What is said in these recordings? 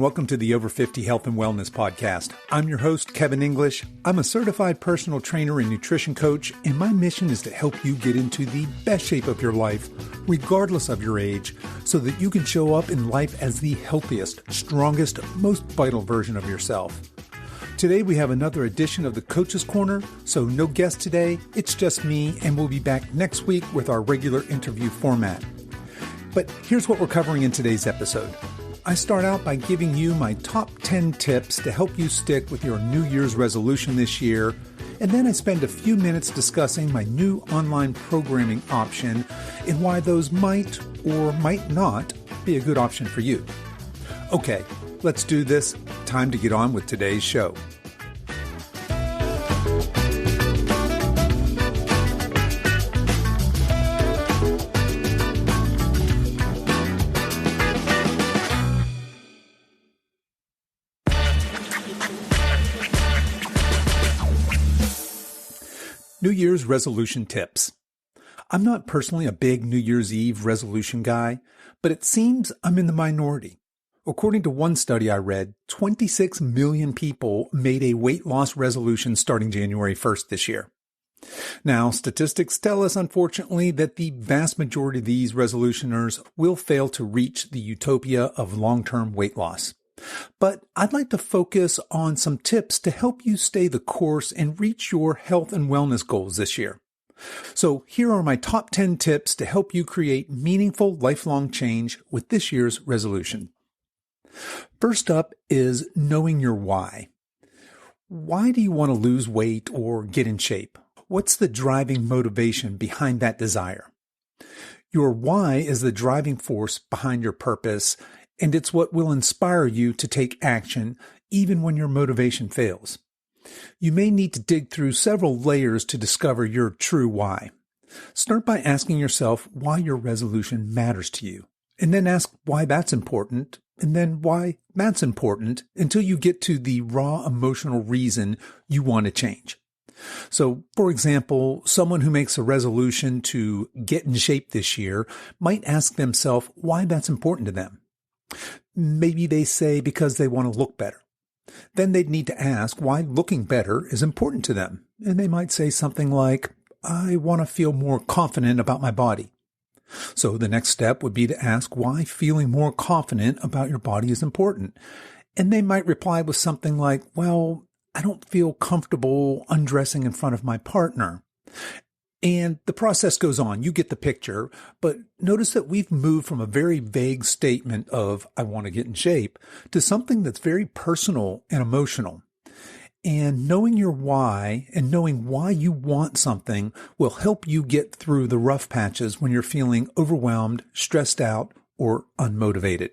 welcome to the Over 50 Health and Wellness Podcast. I'm your host, Kevin English. I'm a certified personal trainer and nutrition coach, and my mission is to help you get into the best shape of your life, regardless of your age, so that you can show up in life as the healthiest, strongest, most vital version of yourself. Today we have another edition of the Coach's Corner, so no guest today, it's just me, and we'll be back next week with our regular interview format. But here's what we're covering in today's episode. I start out by giving you my top 10 tips to help you stick with your New Year's resolution this year, and then I spend a few minutes discussing my new online programming option and why those might or might not be a good option for you. Okay, let's do this. Time to get on with today's show. New Year's resolution tips. I'm not personally a big New Year's Eve resolution guy, but it seems I'm in the minority. According to one study I read, 26 million people made a weight loss resolution starting January 1st this year. Now, statistics tell us, unfortunately, that the vast majority of these resolutioners will fail to reach the utopia of long-term weight loss. But I'd like to focus on some tips to help you stay the course and reach your health and wellness goals this year. So here are my top 10 tips to help you create meaningful lifelong change with this year's resolution. First up is knowing your why. Why do you want to lose weight or get in shape? What's the driving motivation behind that desire? Your why is the driving force behind your purpose, and it's what will inspire you to take action even when your motivation fails. You may need to dig through several layers to discover your true why. Start by asking yourself why your resolution matters to you, and then ask why that's important, and then why that's important until you get to the raw emotional reason you want to change. So, for example, someone who makes a resolution to get in shape this year might ask themselves why that's important to them. Maybe they say because they want to look better. Then they'd need to ask why looking better is important to them. And they might say something like, I want to feel more confident about my body. So the next step would be to ask why feeling more confident about your body is important. And they might reply with something like, well, I don't feel comfortable undressing in front of my partner. And the process goes on. You get the picture. But notice that we've moved from a very vague statement of, I want to get in shape, to something that's very personal and emotional. And knowing your why and knowing why you want something will help you get through the rough patches when you're feeling overwhelmed, stressed out, or unmotivated.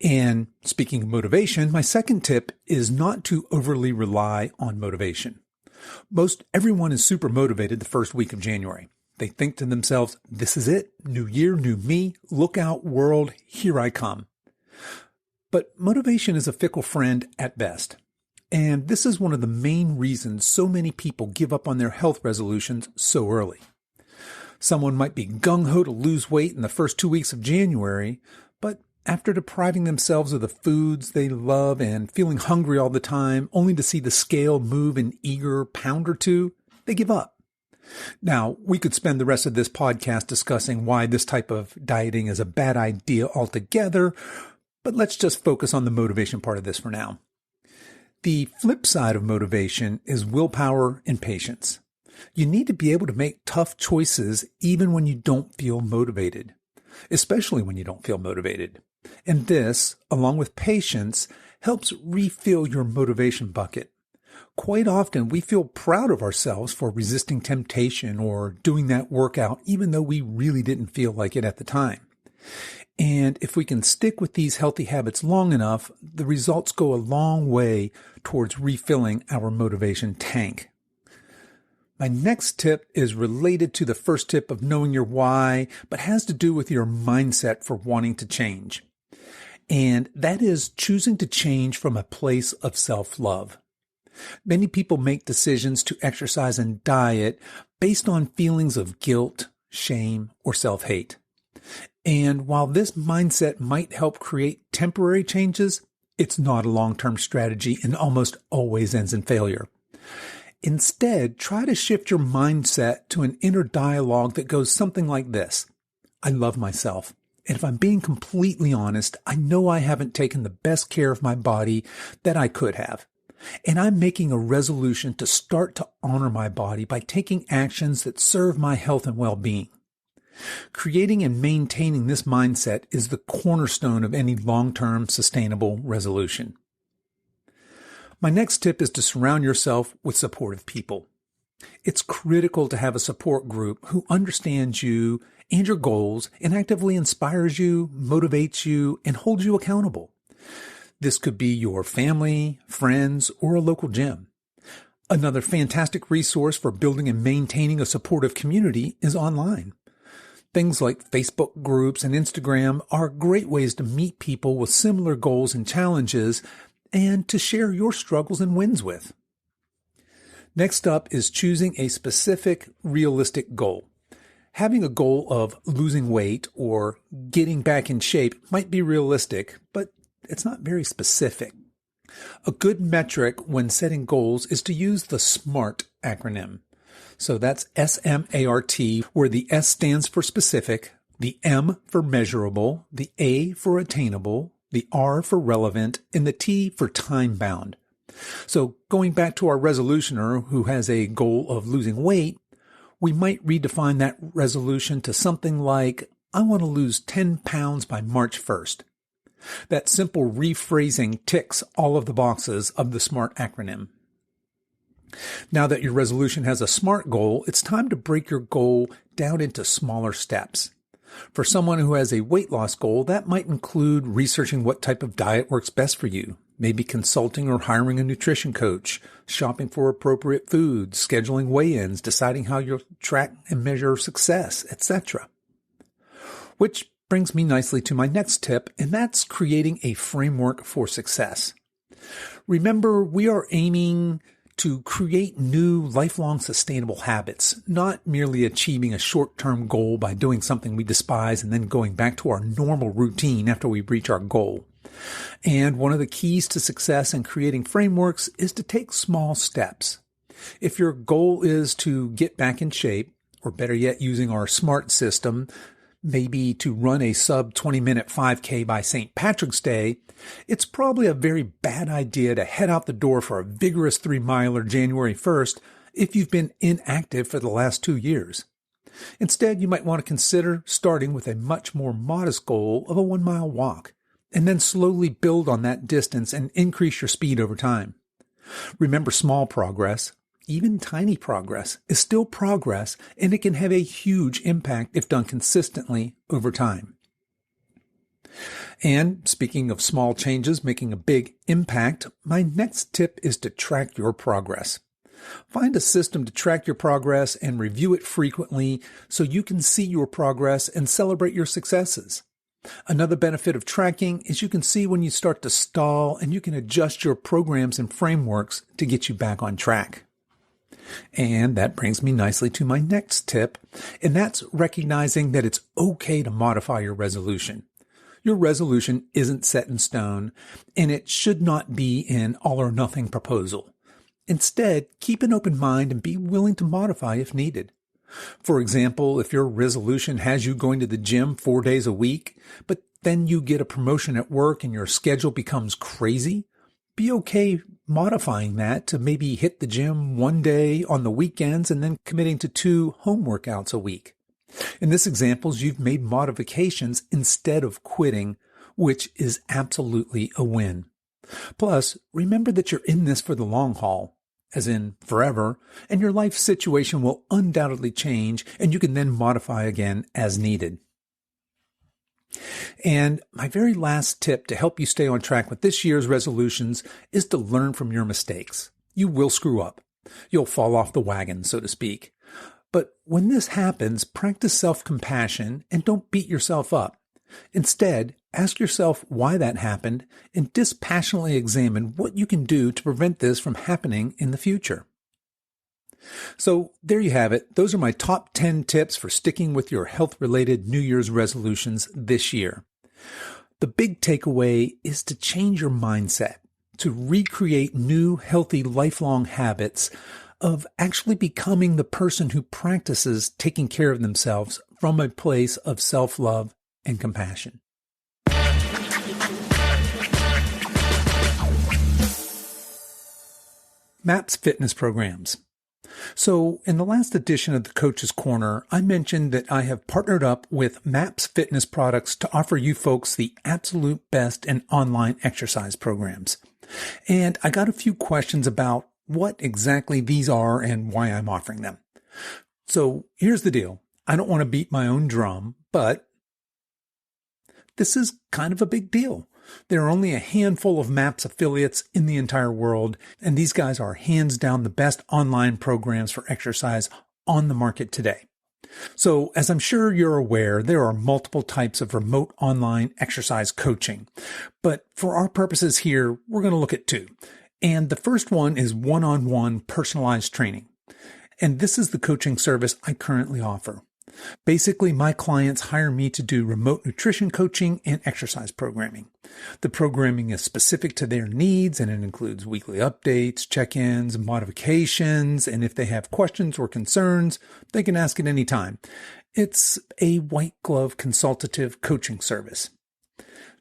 And speaking of motivation, my second tip is not to overly rely on motivation. Most everyone is super motivated the first week of January. They think to themselves, this is it, new year, new me, look out world, here I come. But motivation is a fickle friend at best. And this is one of the main reasons so many people give up on their health resolutions so early. Someone might be gung-ho to lose weight in the first 2 weeks of January, but after depriving themselves of the foods they love and feeling hungry all the time, only to see the scale move an eager pound or two, they give up. Now, we could spend the rest of this podcast discussing why this type of dieting is a bad idea altogether, but let's just focus on the motivation part of this for now. The flip side of motivation is willpower and patience. You need to be able to make tough choices even when you don't feel motivated, especially when you don't feel motivated. And this, along with patience, helps refill your motivation bucket. Quite often, we feel proud of ourselves for resisting temptation or doing that workout, even though we really didn't feel like it at the time. And if we can stick with these healthy habits long enough, the results go a long way towards refilling our motivation tank. My next tip is related to the first tip of knowing your why, but has to do with your mindset for wanting to change. And that is choosing to change from a place of self-love. Many people make decisions to exercise and diet based on feelings of guilt, shame, or self-hate. And while this mindset might help create temporary changes, it's not a long-term strategy and almost always ends in failure. Instead, try to shift your mindset to an inner dialogue that goes something like this. I love myself. And if I'm being completely honest, I know I haven't taken the best care of my body that I could have. And I'm making a resolution to start to honor my body by taking actions that serve my health and well-being. Creating and maintaining this mindset is the cornerstone of any long-term sustainable resolution. My next tip is to surround yourself with supportive people. It's critical to have a support group who understands you and your goals and actively inspires you, motivates you, and holds you accountable. This could be your family, friends, or a local gym. Another fantastic resource for building and maintaining a supportive community is online. Things like Facebook groups and Instagram are great ways to meet people with similar goals and challenges and to share your struggles and wins with. Next up is choosing a specific, realistic goal. Having a goal of losing weight or getting back in shape might be realistic, but it's not very specific. A good metric when setting goals is to use the SMART acronym. So that's S-M-A-R-T, where the S stands for specific, the M for measurable, the A for attainable, the R for relevant, and the T for time-bound. So going back to our resolutioner who has a goal of losing weight, we might redefine that resolution to something like, I want to lose 10 pounds by March 1st. That simple rephrasing ticks all of the boxes of the SMART acronym. Now that your resolution has a SMART goal, it's time to break your goal down into smaller steps. For someone who has a weight loss goal, that might include researching what type of diet works best for you, maybe consulting or hiring a nutrition coach, shopping for appropriate foods, scheduling weigh-ins, deciding how you'll track and measure success, etc. Which brings me nicely to my next tip, and that's creating a framework for success. Remember, we are aiming to create new, lifelong, sustainable habits, not merely achieving a short-term goal by doing something we despise and then going back to our normal routine after we reach our goal. And one of the keys to success in creating frameworks is to take small steps. If your goal is to get back in shape, or better yet, using our SMART system, maybe to run a sub 20-minute 5K by St. Patrick's Day, it's probably a very bad idea to head out the door for a vigorous 3-miler January 1st if you've been inactive for the last 2 years. Instead, you might want to consider starting with a much more modest goal of a 1-mile walk, and then slowly build on that distance and increase your speed over time. Remember, small progress, even tiny progress, is still progress, and it can have a huge impact if done consistently over time. And speaking of small changes making a big impact, my next tip is to track your progress. Find a system to track your progress and review it frequently so you can see your progress and celebrate your successes. Another benefit of tracking is you can see when you start to stall and you can adjust your programs and frameworks to get you back on track. And that brings me nicely to my next tip, and that's recognizing that it's okay to modify your resolution. Your resolution isn't set in stone, and it should not be an all-or-nothing proposal. Instead, keep an open mind and be willing to modify if needed. For example, if your resolution has you going to the gym 4 days a week, but then you get a promotion at work and your schedule becomes crazy, be okay modifying that to maybe hit the gym 1 day on the weekends and then committing to 2 home workouts a week. In this example, you've made modifications instead of quitting, which is absolutely a win. Plus, remember that you're in this for the long haul, as in forever, and your life situation will undoubtedly change, and you can then modify again as needed. And my very last tip to help you stay on track with this year's resolutions is to learn from your mistakes. You will screw up. You'll fall off the wagon, so to speak. But when this happens, practice self-compassion and don't beat yourself up. Instead, ask yourself why that happened and dispassionately examine what you can do to prevent this from happening in the future. So there you have it. Those are my top 10 tips for sticking with your health-related New Year's resolutions this year. The big takeaway is to change your mindset, to recreate new, healthy, lifelong habits of actually becoming the person who practices taking care of themselves from a place of self-love and compassion. MAPS fitness programs. So in the last edition of the Coach's Corner, I mentioned that I have partnered up with MAPS Fitness Products to offer you folks the absolute best in online exercise programs. And I got a few questions about what exactly these are and why I'm offering them. So here's the deal. I don't want to beat my own drum, but this is kind of a big deal. There are only a handful of MAPS affiliates in the entire world, and these guys are hands down the best online programs for exercise on the market today. So, as I'm sure you're aware, there are multiple types of remote online exercise coaching. But for our purposes here, we're going to look at two. And the first one is one-on-one personalized training. And this is the coaching service I currently offer. Basically, my clients hire me to do remote nutrition coaching and exercise programming. The programming is specific to their needs, and it includes weekly updates, check-ins, modifications, and if they have questions or concerns, they can ask at any time. It's a white glove consultative coaching service.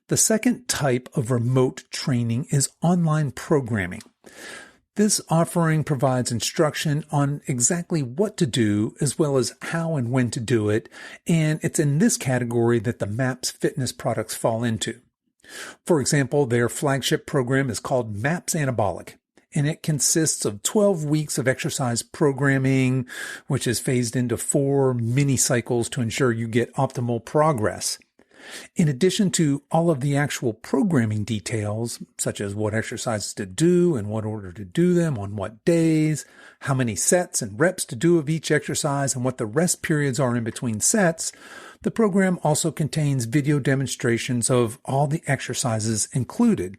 The second type of remote training is online programming. This offering provides instruction on exactly what to do as well as how and when to do it, and it's in this category that the MAPS fitness products fall into. For example, their flagship program is called MAPS Anabolic, and it consists of 12 weeks of exercise programming, which is phased into 4 mini cycles to ensure you get optimal progress. In addition to all of the actual programming details, such as what exercises to do and what order to do them on what days, how many sets and reps to do of each exercise, and what the rest periods are in between sets, the program also contains video demonstrations of all the exercises included.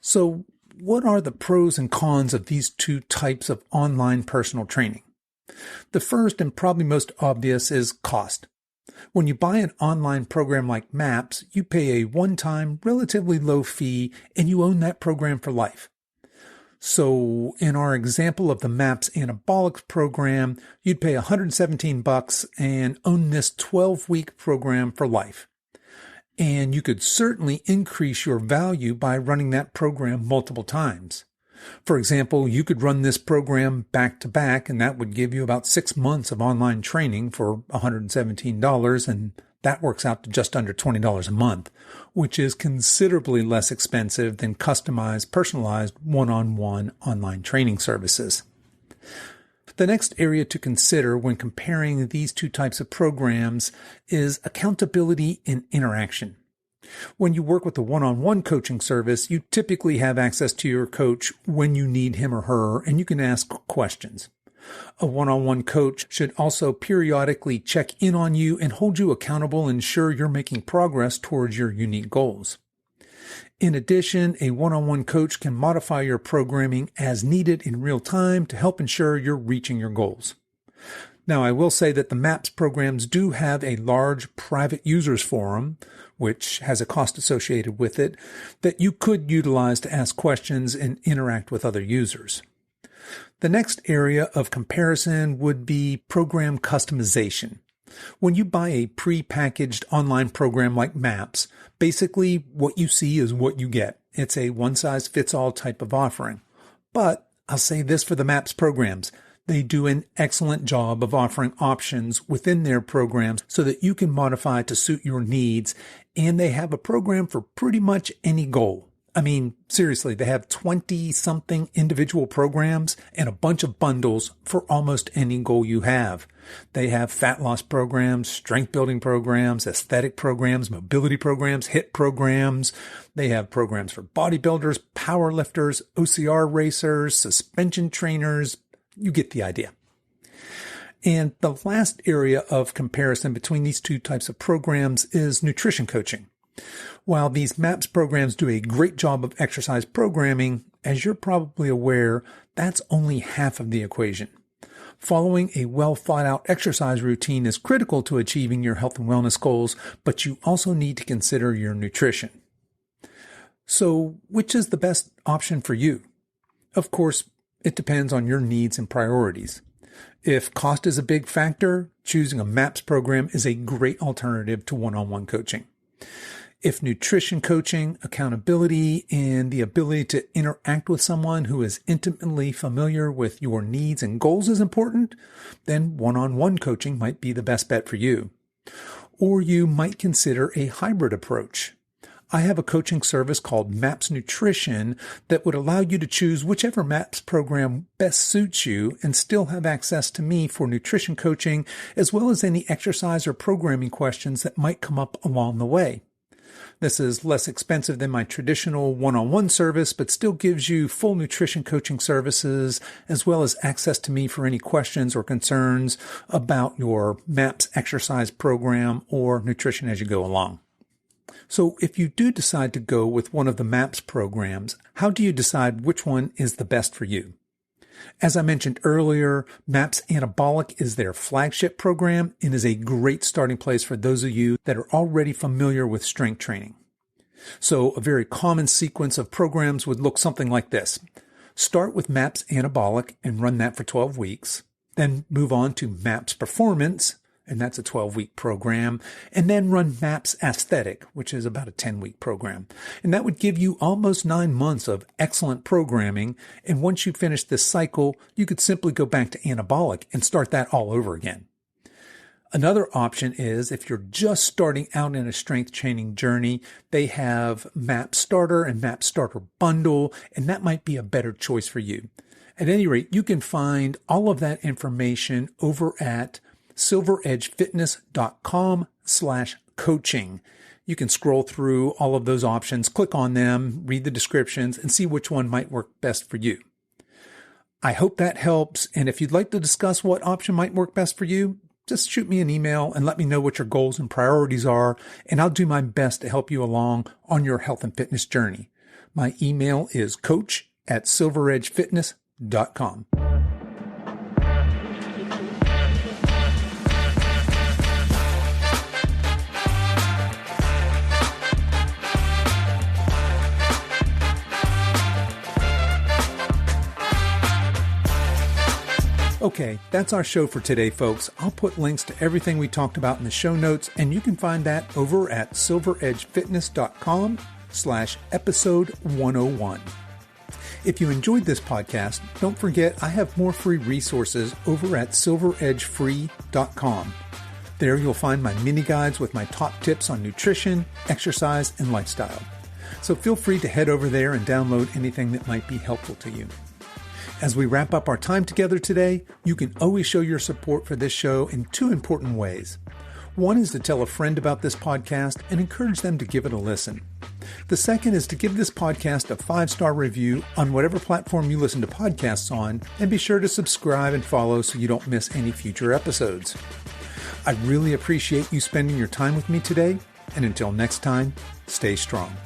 So, what are the pros and cons of these two types of online personal training? The first and probably most obvious is cost. When you buy an online program like MAPS, you pay a one-time, relatively low fee, and you own that program for life. So in our example of the MAPS Anabolic program, you'd pay $117 and own this 12-week program for life. And you could certainly increase your value by running that program multiple times. For example, you could run this program back to back, and that would give you about 6 months of online training for $117, and that works out to just under $20 a month, which is considerably less expensive than customized, personalized, one-on-one online training services. The next area to consider when comparing these two types of programs is accountability and interaction. When you work with a one-on-one coaching service, you typically have access to your coach when you need him or her, and you can ask questions. A one-on-one coach should also periodically check in on you and hold you accountable and ensure you're making progress towards your unique goals. In addition, a one-on-one coach can modify your programming as needed in real time to help ensure you're reaching your goals. Now, I will say that the MAPS programs do have a large private users forum, which has a cost associated with it, that you could utilize to ask questions and interact with other users. The next area of comparison would be program customization. When you buy a pre-packaged online program like MAPS, basically what you see is what you get. It's a one-size-fits-all type of offering. But I'll say this for the MAPS programs. They do an excellent job of offering options within their programs so that you can modify to suit your needs, and they have a program for pretty much any goal. I mean, seriously, they have 20-something individual programs and a bunch of bundles for almost any goal you have. They have fat loss programs, strength building programs, aesthetic programs, mobility programs, HIIT programs. They have programs for bodybuilders, power lifters, OCR racers, suspension trainers. You get the idea. And the last area of comparison between these two types of programs is nutrition coaching. While these MAPS programs do a great job of exercise programming, as you're probably aware, that's only half of the equation. Following a well-thought-out exercise routine is critical to achieving your health and wellness goals, but you also need to consider your nutrition. So, which is the best option for you? Of course, it depends on your needs and priorities. If cost is a big factor, choosing a MAPS program is a great alternative to one-on-one coaching. If nutrition coaching, accountability, and the ability to interact with someone who is intimately familiar with your needs and goals is important, then one-on-one coaching might be the best bet for you. Or you might consider a hybrid approach. I have a coaching service called MAPS Nutrition that would allow you to choose whichever MAPS program best suits you and still have access to me for nutrition coaching, as well as any exercise or programming questions that might come up along the way. This is less expensive than my traditional one-on-one service, but still gives you full nutrition coaching services, as well as access to me for any questions or concerns about your MAPS exercise program or nutrition as you go along. So if you do decide to go with one of the MAPS programs, how do you decide which one is the best for you? As I mentioned earlier, MAPS Anabolic is their flagship program and is a great starting place for those of you that are already familiar with strength training. So a very common sequence of programs would look something like this. Start with MAPS Anabolic and run that for 12 weeks. Then move on to MAPS Performance, and that's a 12-week program, and then run MAPS Aesthetic, which is about a 10-week program. And that would give you almost 9 months of excellent programming, and once you finish this cycle, you could simply go back to Anabolic and start that all over again. Another option is if you're just starting out in a strength training journey, they have MAPS Starter and MAPS Starter Bundle, and that might be a better choice for you. At any rate, you can find all of that information over at silveredgefitness.com/coaching. You can scroll through all of those options, click on them, read the descriptions, and see which one might work best for you. I hope that helps. And if you'd like to discuss what option might work best for you, just shoot me an email and let me know what your goals and priorities are, and I'll do my best to help you along on your health and fitness journey. My email is coach@silveredgefitness.com. Okay, that's our show for today, folks. I'll put links to everything we talked about in the show notes, and you can find that over at silveredgefitness.com/episode 101. If you enjoyed this podcast, don't forget I have more free resources over at silveredgefree.com. There you'll find my mini guides with my top tips on nutrition, exercise, and lifestyle. So feel free to head over there and download anything that might be helpful to you. As we wrap up our time together today, you can always show your support for this show in 2 important ways. One is to tell a friend about this podcast and encourage them to give it a listen. The second is to give this podcast a 5-star review on whatever platform you listen to podcasts on, and be sure to subscribe and follow so you don't miss any future episodes. I really appreciate you spending your time with me today, and until next time, stay strong.